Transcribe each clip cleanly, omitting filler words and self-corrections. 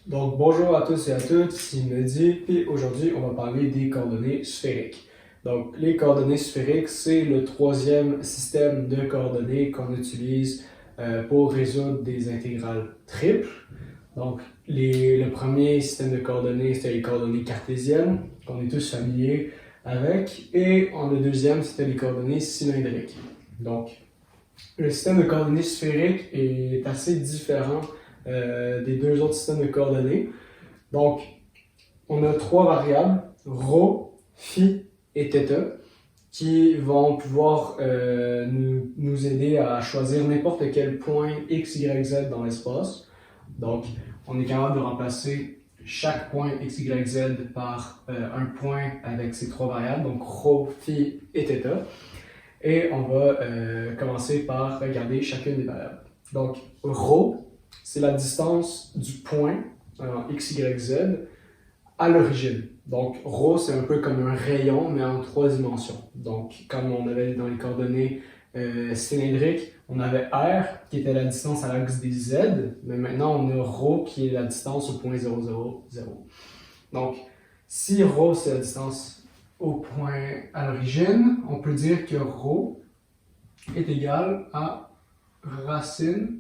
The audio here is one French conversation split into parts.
Donc bonjour à tous et à toutes, ici Mehdi, puis aujourd'hui on va parler des coordonnées sphériques. Donc les coordonnées sphériques, c'est le troisième système de coordonnées qu'on utilise pour résoudre des intégrales triples. Donc le premier système de coordonnées, c'était les coordonnées cartésiennes, qu'on est tous familiers avec, et le deuxième, c'était les coordonnées cylindriques. Donc le système de coordonnées sphériques est assez différent des deux autres systèmes de coordonnées. Donc, on a trois variables, ρ, phi et θ, qui vont pouvoir nous aider à choisir n'importe quel point x, y, z dans l'espace. Donc, on est capable de remplacer chaque point x, y, z par un point avec ces trois variables, donc ρ, phi et θ. Et on va commencer par regarder chacune des variables. Donc, ρ, c'est la distance du point x, y, z à l'origine. Donc, ρ, c'est un peu comme un rayon, mais en trois dimensions. Donc, comme on avait dans les coordonnées cylindriques, on avait r, qui était la distance à l'axe des z, mais maintenant on a ρ, qui est la distance au point 0, 0, 0. Donc, si ρ, c'est la distance au point à l'origine, on peut dire que ρ est égal à racine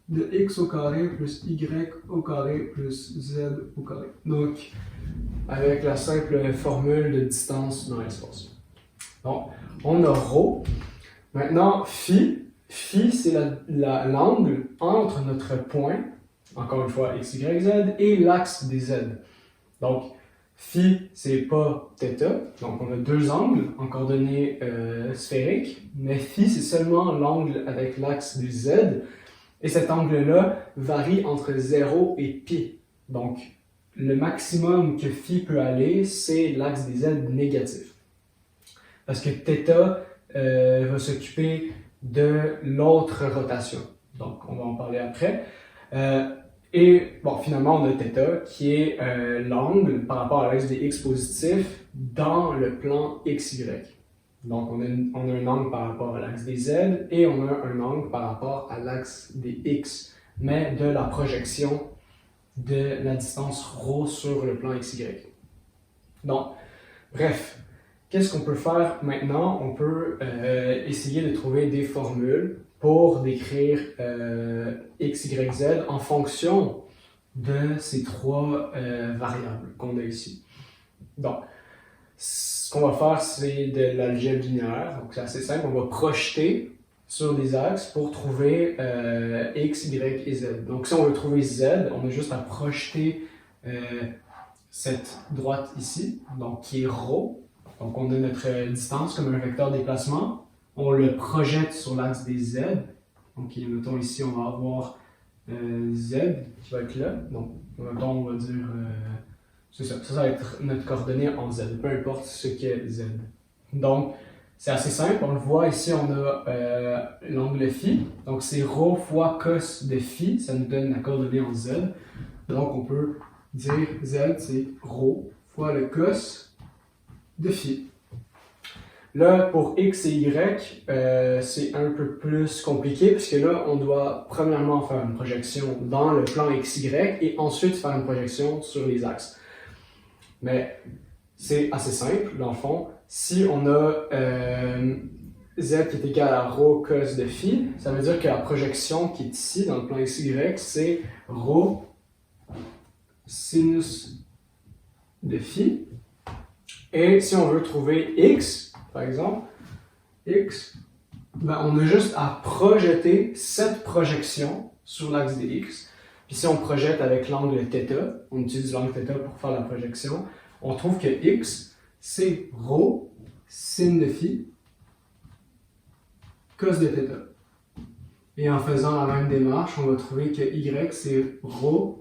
de x au carré plus y au carré plus z au carré. Donc, avec la simple formule de distance dans l'espace. Donc, on a ρ. Maintenant, phi. Phi, c'est l'angle entre notre point, encore une fois x, y, z, et l'axe des z. Donc, phi, c'est pas θ, donc on a deux angles en coordonnées sphériques, mais phi, c'est seulement l'angle avec l'axe du z, et cet angle-là varie entre 0 et pi. Donc, le maximum que phi peut aller, c'est l'axe des z négatif. Parce que θ va s'occuper de l'autre rotation. Donc, on va en parler après. Et bon, finalement, on a θ qui est l'angle par rapport à l'axe des x positifs dans le plan xy. Donc, on a un angle par rapport à l'axe des z et on a un angle par rapport à l'axe des x, mais de la projection de la distance ρ sur le plan xy. Donc, bref, qu'est-ce qu'on peut faire maintenant? On peut essayer de trouver des formules pour décrire x, y, z en fonction de ces trois variables qu'on a ici. Donc, ce qu'on va faire, c'est de l'algèbre linéaire. Donc, c'est assez simple. On va projeter sur des axes pour trouver x, y et z. Donc, si on veut trouver z, on a juste à projeter cette droite ici, donc qui est ρ. Donc, on a notre distance comme un vecteur déplacement. On le projette sur l'axe des z. Donc, mettons ici, on va avoir z qui va être là. Donc, mettons, on va dire... c'est ça. Ça va être notre coordonnée en z, peu importe ce qu'est z. Donc, c'est assez simple. On le voit ici, on a l'angle phi. Donc, c'est ρ fois cos de phi. Ça nous donne la coordonnée en z. Donc, on peut dire z, c'est ρ fois le cos de phi. Là, pour x et y, c'est un peu plus compliqué parce que là, on doit premièrement faire une projection dans le plan xy et ensuite faire une projection sur les axes. Mais c'est assez simple, dans le fond. Si on a z qui est égal à ρ cos de phi, ça veut dire que la projection qui est ici, dans le plan xy, c'est ρ sinus de phi. Et si on veut trouver x, par exemple, x, ben on a juste à projeter cette projection sur l'axe des x. Puis si on projette avec l'angle θ, on utilise l'angle θ pour faire la projection, on trouve que x, c'est ρ sin de phi cos de θ. Et en faisant la même démarche, on va trouver que y, c'est ρ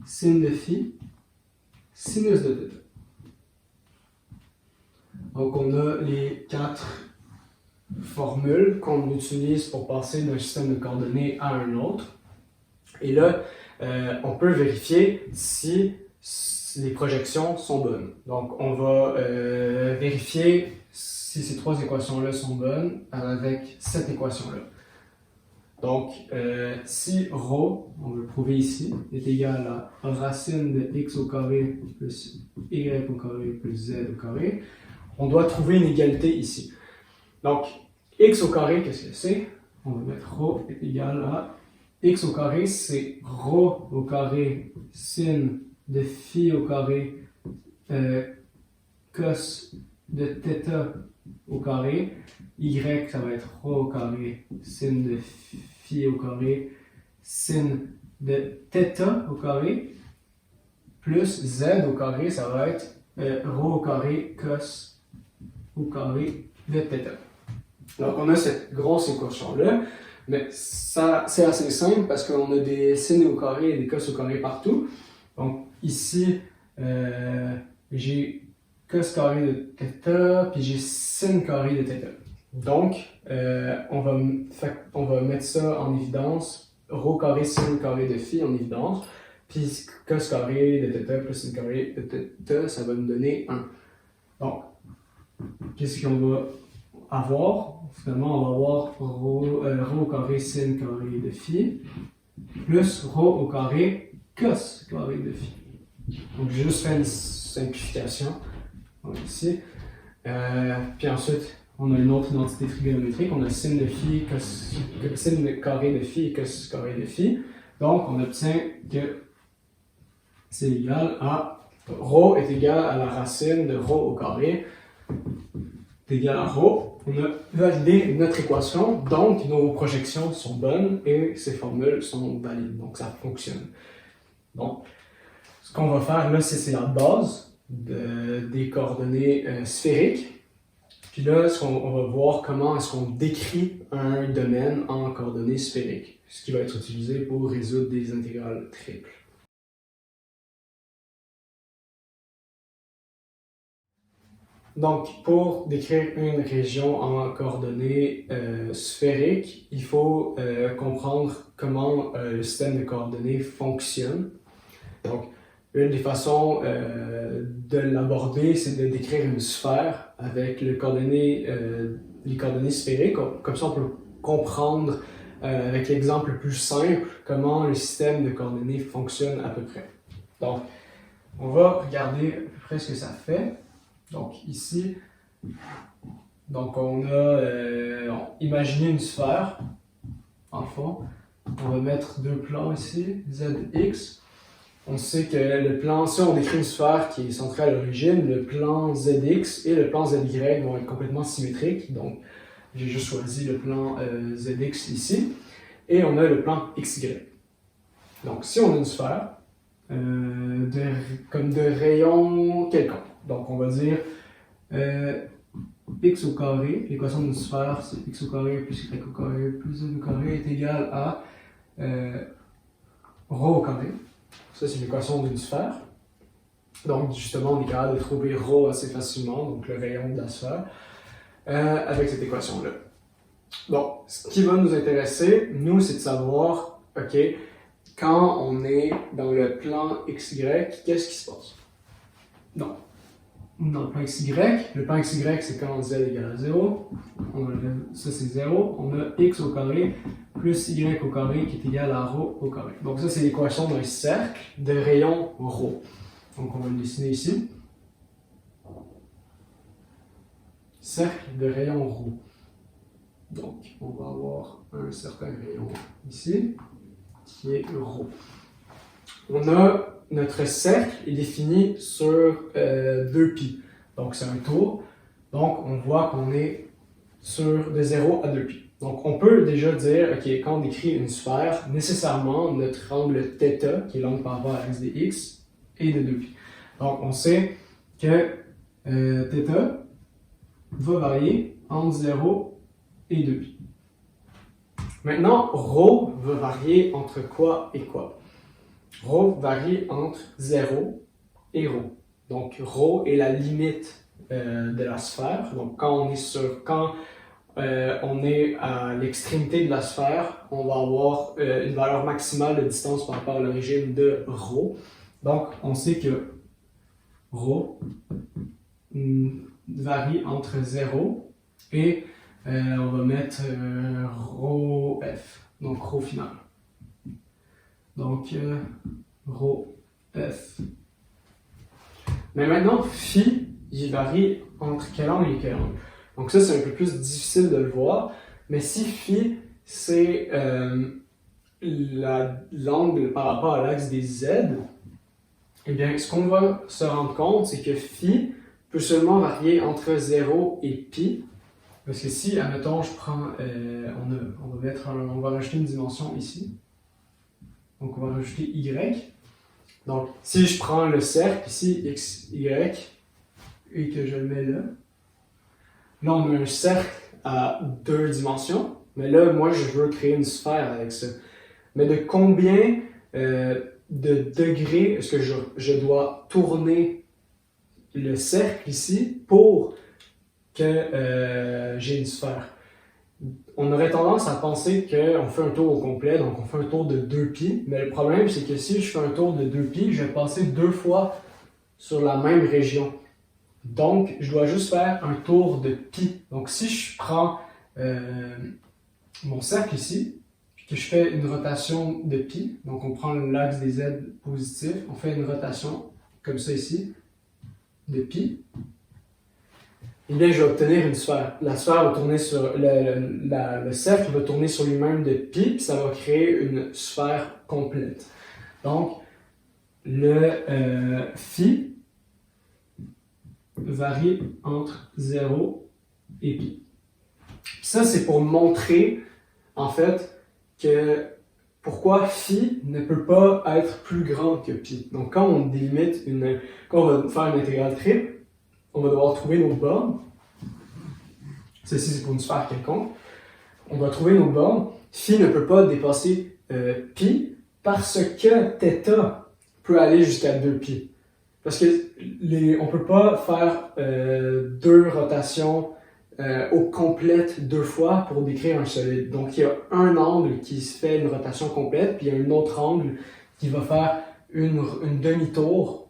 sin de phi sinus de θ. Donc, on a les quatre formules qu'on utilise pour passer d'un système de coordonnées à un autre. Et là, on peut vérifier si les projections sont bonnes. Donc, on va vérifier si ces trois équations-là sont bonnes avec cette équation-là. Donc, si ρ, on veut le prouver ici, est égal à racine de x au carré plus y au carré plus z au carré, on doit trouver une égalité ici. Donc, x au carré, qu'est-ce que c'est? On va mettre ρ est égal à x au carré, c'est ρ au carré sin de phi au carré cos de θ au carré. Y, ça va être ρ au carré sin de phi au carré sin de θ au carré. Plus z au carré, ça va être ρ au carré cos au carré de θ. Donc, on a cette grosse équation-là, mais ça, c'est assez simple parce qu'on a des sin au carré et des cos au carré partout. Donc, ici, j'ai cos carré de θ, puis j'ai sin carré de θ. Donc, on va mettre ça en évidence, ρ carré sin carré de phi en évidence, puis cos carré de θ plus sin carré de θ, ça va nous donner 1. Donc, qu'est-ce qu'on va avoir? Finalement, on va avoir ρ au carré sin carré de phi plus ρ au carré cos carré de phi. Donc, j'ai juste fait une simplification ici. Puis ensuite, on a une autre identité trigonométrique. On a sin de phi, sin carré de phi et cos carré de phi. Donc, on obtient que c'est égal à ρ est égal à la racine de ρ au carré est égal à ρ. On a validé notre équation, donc nos projections sont bonnes et ces formules sont valides, donc ça fonctionne. Donc, ce qu'on va faire là, c'est la base des coordonnées sphériques. Puis là, on va voir comment est-ce qu'on décrit un domaine en coordonnées sphériques, ce qui va être utilisé pour résoudre des intégrales triples. Donc, pour décrire une région en coordonnées sphériques, il faut comprendre comment le système de coordonnées fonctionne. Donc, une des façons de l'aborder, c'est de décrire une sphère avec les coordonnées sphériques. Comme ça, on peut comprendre avec l'exemple le plus simple comment le système de coordonnées fonctionne à peu près. Donc, on va regarder à peu près ce que ça fait. Donc ici, donc on a imaginé une sphère, en fond. On va mettre deux plans ici, ZX. On sait que le plan, si on décrit une sphère qui est centrée à l'origine, le plan ZX et le plan ZY vont être complètement symétriques. Donc j'ai juste choisi le plan ZX ici. Et on a le plan XY. Donc si on a une sphère, comme de rayon quelconque. Donc on va dire x au carré, l'équation d'une sphère c'est x au carré plus y au carré plus z au carré est égal à ρ au carré. Ça c'est l'équation d'une sphère. Donc justement on est capable de trouver ρ assez facilement, donc le rayon de la sphère, avec cette équation-là. Bon, ce qui va nous intéresser, nous, c'est de savoir, ok, quand on est dans le plan XY, qu'est-ce qui se passe? Non. Dans le plan XY c'est quand z égale à 0. Ça c'est 0. On a x au carré plus y au carré qui est égal à ρ au carré. Donc ça c'est l'équation d'un cercle de rayon ρ. Donc on va le dessiner ici. Cercle de rayon ρ. Donc on va avoir un certain rayon ici qui est ρ. On a notre cercle est défini sur 2π. Donc c'est un tour. Donc on voit qu'on est de 0 à 2π. Donc on peut déjà dire, ok, quand on décrit une sphère, nécessairement notre angle θ, qui est l'angle par rapport à l'axe de x, est de 2π. Donc on sait que θ va varier entre 0 et 2π. Maintenant, ρ va varier entre quoi et quoi? Ρ varie entre 0 et ρ. Donc, ρ est la limite de la sphère. Donc, quand on est à l'extrémité de la sphère, on va avoir une valeur maximale de distance par rapport à l'origine de ρ. Donc, on sait que ρ varie entre 0 et on va mettre ρf. donc rho final. Donc, rho F. Mais maintenant, phi, il varie entre quel angle et quel angle. Donc ça, c'est un peu plus difficile de le voir. Mais si phi, c'est l'angle par rapport à l'axe des Z, eh bien, ce qu'on va se rendre compte, c'est que phi peut seulement varier entre 0 et pi. Parce que si, admettons, je prends, on va rajouter une dimension ici. Donc, on va rajouter y. Donc, si je prends le cercle ici, x, y, et que je le mets là, là, on a un cercle à 2 dimensions. Mais là, moi, je veux créer une sphère avec ça. Mais de combien de degrés est-ce que je dois tourner le cercle ici pour que j'ai une sphère? On aurait tendance à penser qu'on fait un tour au complet, donc on fait un tour de 2π, mais le problème c'est que si je fais un tour de 2π, je vais passer 2 fois sur la même région. Donc, je dois juste faire un tour de π. Donc, si je prends mon cercle ici, puis que je fais une rotation de π, donc on prend l'axe des Z positif, on fait une rotation comme ça ici, de π, eh bien, je vais obtenir une sphère. La sphère va tourner sur le cercle va tourner sur lui-même de π, puis ça va créer une sphère complète. Donc, le phi varie entre 0 et π. Ça, c'est pour montrer, en fait, que pourquoi phi ne peut pas être plus grand que π. Donc, quand on délimite quand on va faire une intégrale triple, on va devoir trouver nos bornes. Ceci, c'est pour une sphère quelconque. On doit trouver nos bornes. Phi ne peut pas dépasser π parce que θ peut aller jusqu'à 2π. Parce que on ne peut pas faire 2 rotations au complète 2 fois pour décrire un solide. Donc, il y a un angle qui se fait une rotation complète, puis il y a un autre angle qui va faire une demi-tour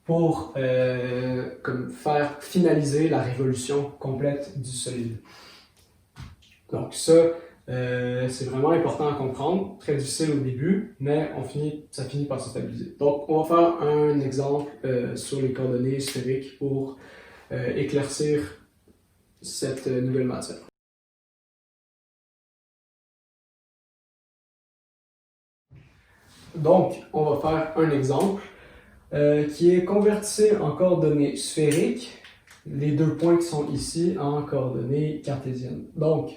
pour faire finaliser la révolution complète du solide. Donc ça, c'est vraiment important à comprendre, très difficile au début, mais ça finit par se stabiliser. Donc on va faire un exemple sur les coordonnées sphériques pour éclaircir cette nouvelle matière. Donc, on va faire un exemple qui est convertir en coordonnées sphériques les 2 points qui sont ici en coordonnées cartésiennes. Donc,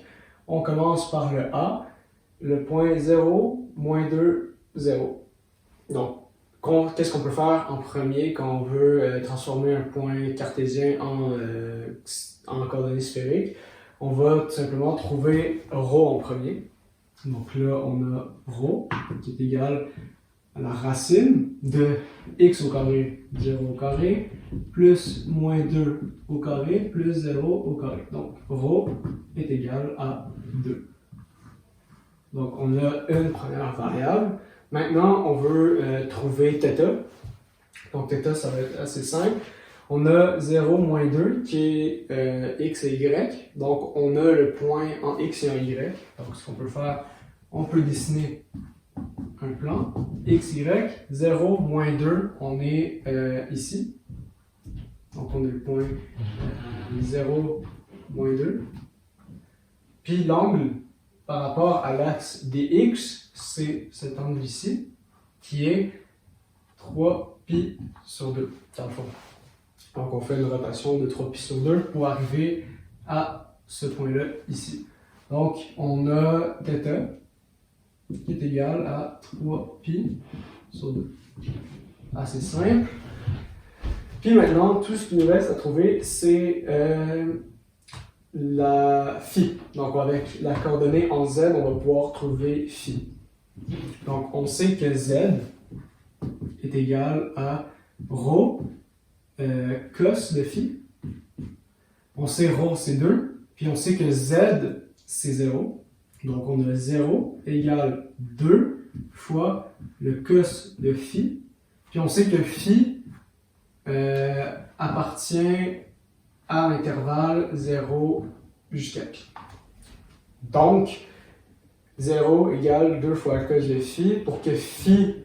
on commence par le A, le point 0, moins 2, 0. Donc, qu'est-ce qu'on peut faire en premier quand on veut transformer un point cartésien en coordonnées sphériques? On va tout simplement trouver ρ en premier. Donc là, on a ρ qui est égal à la racine de x au carré, 0 au carré, plus moins 2 au carré, plus 0 au carré. Donc, ρ est égal à 2. Donc, on a une première variable. Maintenant, on veut trouver θ. Donc, θ, ça va être assez simple. On a 0, moins 2 qui est x et y. Donc, on a le point en x et en y. Donc, ce qu'on peut faire, on peut dessiner un plan, x, y, 0, moins 2, on est ici. Donc on a le point 0, moins 2. Puis l'angle par rapport à l'axe des x, c'est cet angle ici, qui est 3π sur 2, dans le fond. Donc on fait une rotation de 3π sur 2 pour arriver à ce point-là ici. Donc on a θ, qui est égal à 3π sur 2. Assez simple. Puis maintenant, tout ce qui nous reste à trouver, c'est la phi. Donc avec la coordonnée en z, on va pouvoir trouver phi. Donc on sait que z est égal à ρ cos de phi. On sait ρ c'est 2, puis on sait que z c'est 0. Donc, on a 0 égale 2 fois le cos de phi. Puis, on sait que phi appartient à l'intervalle 0 jusqu'à pi. Donc, 0 égale 2 fois la cos de phi. Pour que phi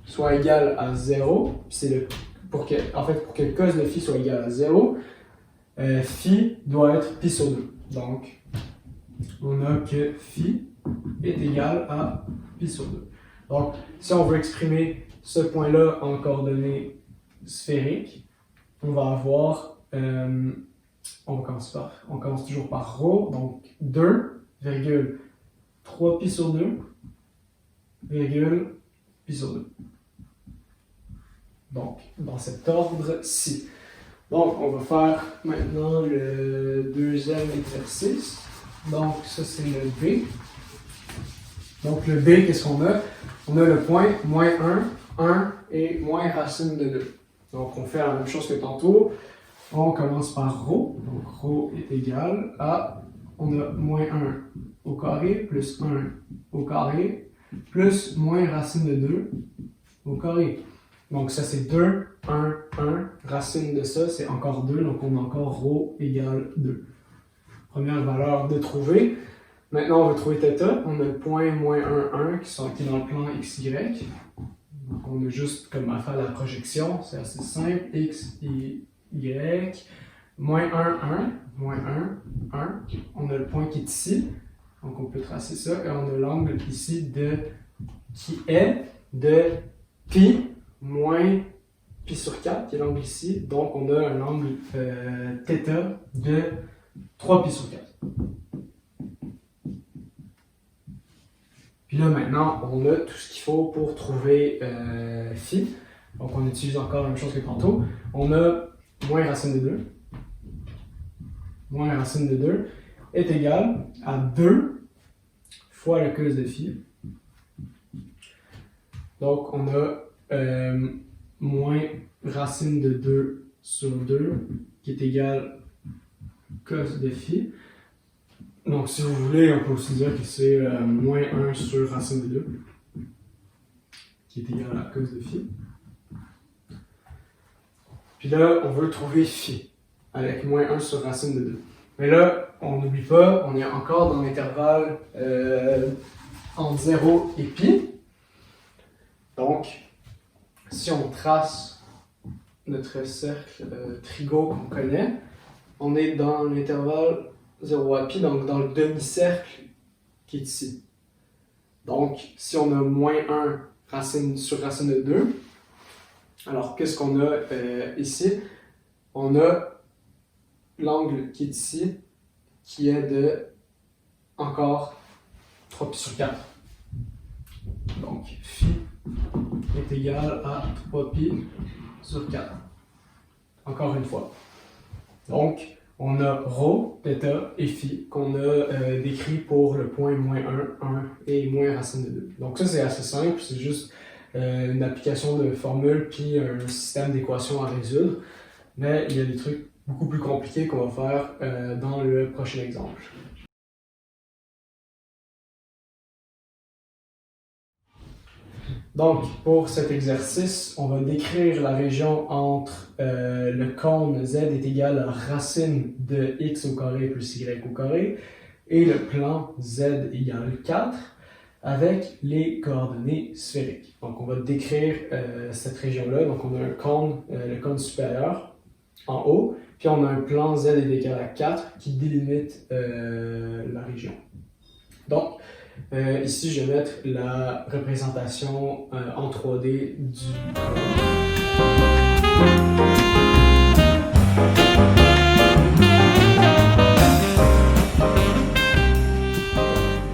soit égal à 0, pour que le cos de phi soit égal à 0, phi doit être pi sur 2. Donc, on a que phi est égal à pi sur 2. Donc, si on veut exprimer ce point-là en coordonnées sphériques, on va avoir, on commence toujours par ρ, donc 2,3 pi sur 2, pi sur 2. Donc, dans cet ordre-ci. Donc, on va faire maintenant le deuxième exercice. Donc, ça, c'est le B. Donc, le B, qu'est-ce qu'on a? On a le point moins 1, 1 et moins racine de 2. Donc, on fait la même chose que tantôt. On commence par ρ. Donc, ρ est égal à, on a moins 1 au carré plus 1 au carré plus moins racine de 2 au carré. Donc, ça, c'est 2, 1, 1. Racine de ça, c'est encore 2. Donc, on a encore ρ égale 2. Première valeur de trouver. Maintenant, on va trouver θ. On a le point moins 1, 1 qui est dans le plan XY. Donc, on a juste comme à faire la projection. C'est assez simple. X, Y. Moins 1, 1. Moins 1, 1. On a le point qui est ici. Donc, on peut tracer ça. Et on a l'angle ici qui est de pi moins pi sur 4, qui est l'angle ici. Donc, on a un angle θ de 3 pi sur 4. Puis là, maintenant, on a tout ce qu'il faut pour trouver phi. Donc, on utilise encore la même chose que tantôt. On a moins racine de 2. Moins racine de 2 est égal à 2 fois la cos de phi. Donc, on a moins racine de 2 sur 2 qui est égal cos de phi. Donc, si vous voulez, on peut aussi dire que c'est moins 1 sur racine de 2 qui est égal à cos de phi. Puis là, on veut trouver phi avec moins 1 sur racine de 2. Mais là, on n'oublie pas, on est encore dans l'intervalle entre 0 et pi. Donc, si on trace notre cercle trigo qu'on connaît, on est dans l'intervalle 0 à pi, donc dans le demi-cercle qui est ici. Donc, si on a moins 1 racine sur racine de 2, alors qu'est-ce qu'on a ici? On a l'angle qui est ici, qui est de encore 3 pi sur 4. Donc, phi est égal à 3 pi sur 4. Encore une fois. Donc, on a ρ, θ et phi qu'on a décrit pour le point moins 1, 1 et moins racine de 2. Donc ça, c'est assez simple, c'est juste une application de formule puis un système d'équations à résoudre. Mais il y a des trucs beaucoup plus compliqués qu'on va faire dans le prochain exemple. Donc, pour cet exercice, on va décrire la région entre le cône z est égal à racine de x au carré plus y au carré et le plan z égale 4 avec les coordonnées sphériques. Donc, on va décrire cette région-là. Donc, on a un cône, le cône supérieur en haut, puis on a un plan z est égal à 4 qui délimite la région. Donc, ici, je vais mettre la représentation en 3D du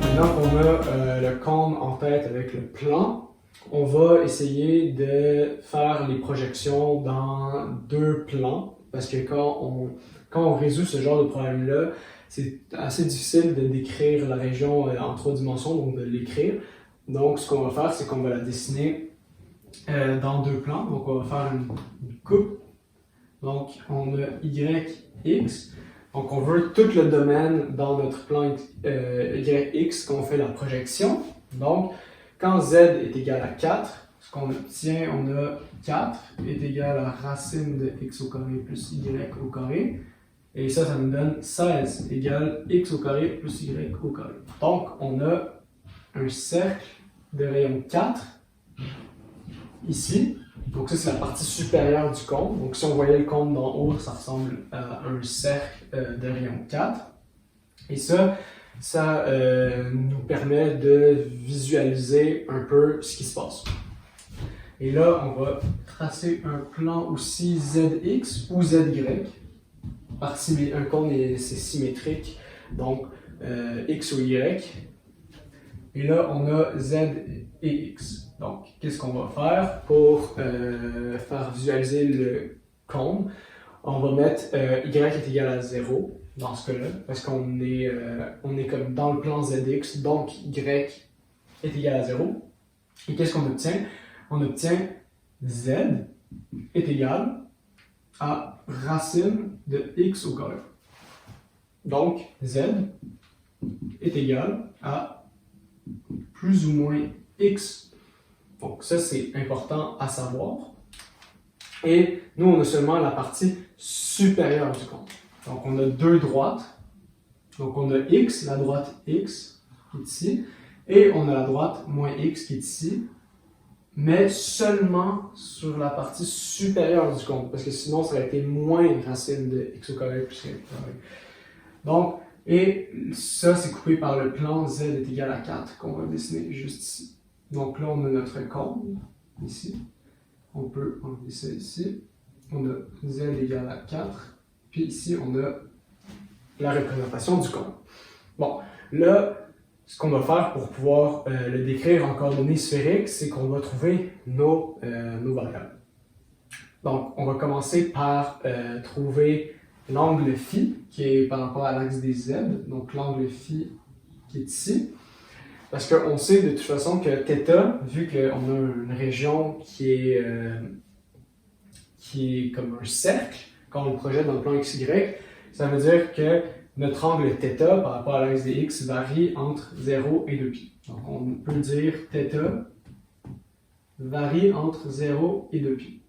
Maintenant qu'on a le cône en tête avec le plan, on va essayer de faire les projections dans deux plans, parce que quand on résout ce genre de problème-là, c'est assez difficile de décrire la région en 3 dimensions, donc de l'écrire. Donc, ce qu'on va faire, c'est qu'on va la dessiner dans deux plans. Donc, on va faire une coupe. Donc, on a YX. Donc, on veut tout le domaine dans notre plan YX qu'on fait la projection. Donc, quand Z est égal à 4, ce qu'on obtient, on a 4 est égal à racine de x au carré plus y au carré. Et ça nous donne 16 égale x au carré plus y au carré. Donc, on a un cercle de rayon 4 ici. Donc ça, c'est la partie supérieure du cône. Donc si on voyait le cône d'en haut, ça ressemble à un cercle de rayon 4. Et ça nous permet de visualiser un peu ce qui se passe. Et là, on va tracer un plan aussi ZX ou ZY. Un cône, c'est symétrique, donc X ou Y. Et là, on a Z et X. Donc, qu'est-ce qu'on va faire pour faire visualiser le cône? On va mettre Y est égal à 0 dans ce cas-là, parce qu'on est comme dans le plan ZX, donc Y est égal à 0. Et qu'est-ce qu'on obtient? On obtient Z est égal à racine de X au carré. Donc, Z est égal à plus ou moins X. Donc, ça, c'est important à savoir. Et nous, on a seulement la partie supérieure du cône. Donc, on a deux droites. Donc, on a X, la droite X, qui est ici. Et on a la droite moins X, qui est ici. Mais seulement sur la partie supérieure du cône. Parce que sinon, ça aurait été moins racine de X au carré plus Y au carré. Donc, et ça, c'est coupé par le plan Z est égal à 4 qu'on va dessiner juste ici. Donc là, on a notre cône ici. On peut enlever ça ici. On a Z égale à 4. Puis ici, on a la représentation du cône. Bon, là, ce qu'on va faire pour pouvoir le décrire en coordonnées sphériques, c'est qu'on va trouver nos variables. Donc, on va commencer par trouver l'angle phi, qui est par rapport à l'axe des Z. Donc, l'angle phi qui est ici. Parce qu'on sait de toute façon que θ, vu qu'on a une région qui est comme un cercle, quand on le projette dans le plan XY, ça veut dire que notre angle θ par rapport à l'axe des X varie entre 0 et 2π. Donc on peut dire θ varie entre 0 et 2π. Puis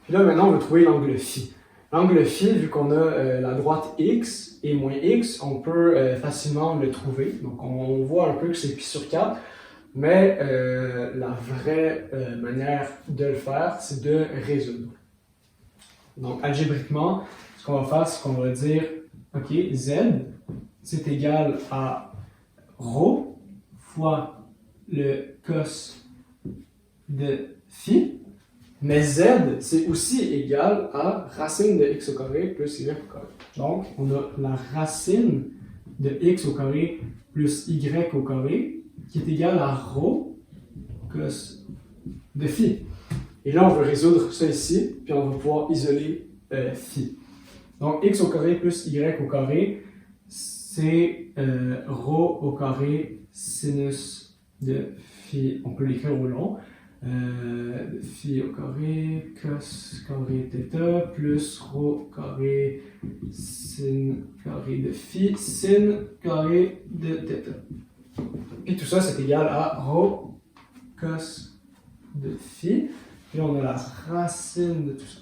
là maintenant on va trouver l'angle phi. L'angle phi, vu qu'on a la droite X et moins X, on peut facilement le trouver. Donc on voit un peu que c'est π sur 4, mais la vraie manière de le faire, c'est de résoudre. Donc algébriquement, ce qu'on va faire, c'est qu'on va dire OK, Z, c'est égal à ρ fois le cos de phi, mais Z, c'est aussi égal à racine de x au carré plus y au carré. Donc, on a la racine de x au carré plus y au carré qui est égal à ρ cos de phi. Et là, on veut résoudre ça ici, puis on va pouvoir isoler phi. Donc, x au carré plus y au carré, c'est ρ au carré sinus de phi. On peut l'écrire au long. Phi au carré, cos carré θ, plus ρ carré sin carré de phi, sin carré de θ. Et tout ça, c'est égal à ρ cos de phi. Puis on a la racine de tout ça.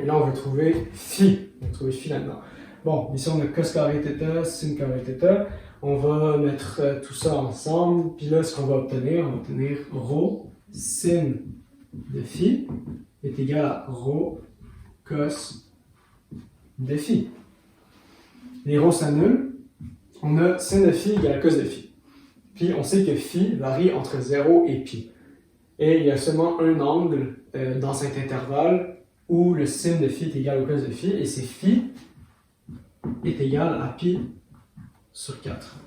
Et là, on va trouver phi. On va trouver phi là-dedans. Bon, ici, on a cos carré θ, sin carré θ. On va mettre tout ça ensemble. Puis là, ce qu'on va obtenir, on va obtenir ρ sin de phi est égal à ρ cos de phi. Les ρ s'annulent. On a sin de phi égale à cos de phi. Puis on sait que phi varie entre 0 et π. Et il y a seulement un angle dans cet intervalle où le sin de phi est égal au cos de phi, et c'est phi est égal à π sur 4.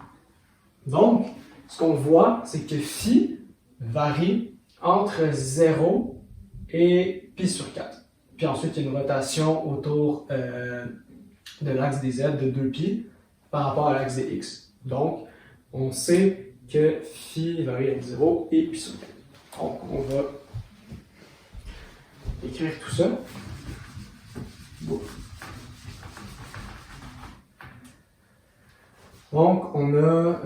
Donc, ce qu'on voit, c'est que phi varie entre 0 et π sur 4. Puis ensuite, il y a une rotation autour de l'axe des Z de 2π par rapport à l'axe des X. Donc, on sait que phi varie entre 0 et π sur 4. Donc, on va écrire tout ça. Bon. Donc, on a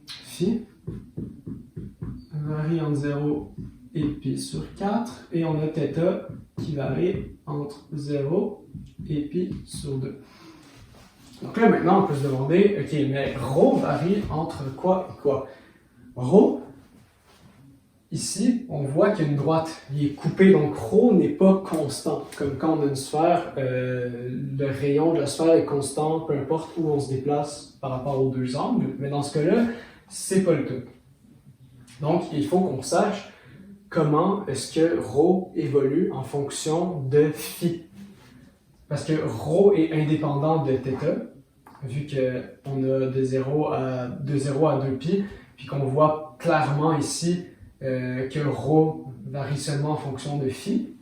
phi varie entre 0 et π sur 4, et on a θ qui varie entre 0 et π sur 2. Donc là, maintenant, on peut se demander, OK, mais ρ varie entre quoi et quoi? Ρ, ici, on voit qu'il y a une droite. Il est coupé, donc ρ n'est pas constant. Comme quand on a une sphère, le rayon de la sphère est constant, peu importe où on se déplace par rapport aux deux angles. Mais dans ce cas-là, c'est pas le cas. Donc, il faut qu'on sache comment est-ce que ρ évolue en fonction de phi. Parce que ρ est indépendant de θ, vu qu'on a de 0 à 2π, puis qu'on voit clairement ici que ρ varie seulement en fonction de phi.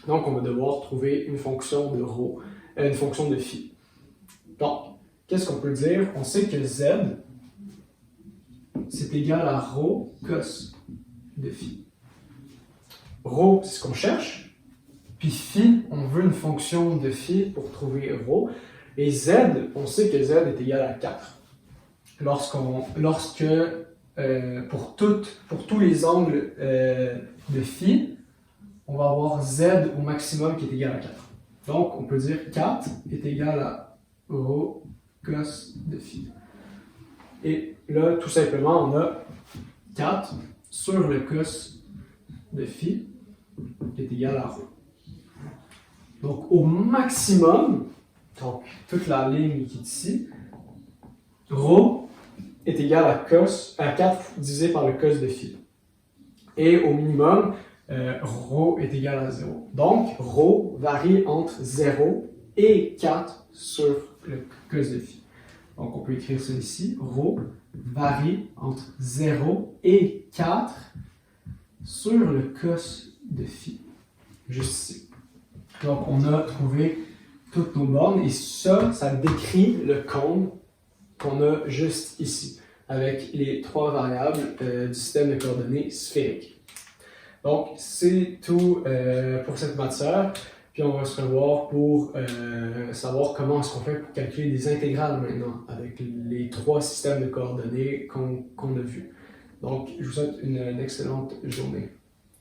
Donc, on va devoir trouver une fonction de une fonction de phi. Donc, qu'est-ce qu'on peut dire? On sait que z, c'est égal à ρ cos de phi. Ρ, c'est ce qu'on cherche. Puis phi, on veut une fonction de phi pour trouver ρ. Et z, on sait que z est égal à 4. Lorsque pour tous les angles de phi, on va avoir z au maximum qui est égal à 4. Donc, on peut dire 4 est égal à ρ cos de phi. Et là, tout simplement, on a 4 sur le cos de phi qui est égal à ρ. Donc, au maximum, donc toute la ligne qui est ici, ρ est égal à 4 divisé par le cos de phi. Et au minimum, ρ est égal à 0. Donc, ρ varie entre 0 et 4 sur le cos de phi. Donc, on peut écrire ça ici. Ρ varie entre 0 et 4 sur le cos de phi. Juste ici. Donc, on a trouvé toutes nos bornes et ça décrit le cône qu'on a juste ici, avec les trois variables du système de coordonnées sphérique. Donc, c'est tout pour cette matière. Puis, on va se revoir pour savoir comment est-ce qu'on fait pour calculer des intégrales maintenant, avec les trois systèmes de coordonnées qu'on a vus. Donc, je vous souhaite une excellente journée.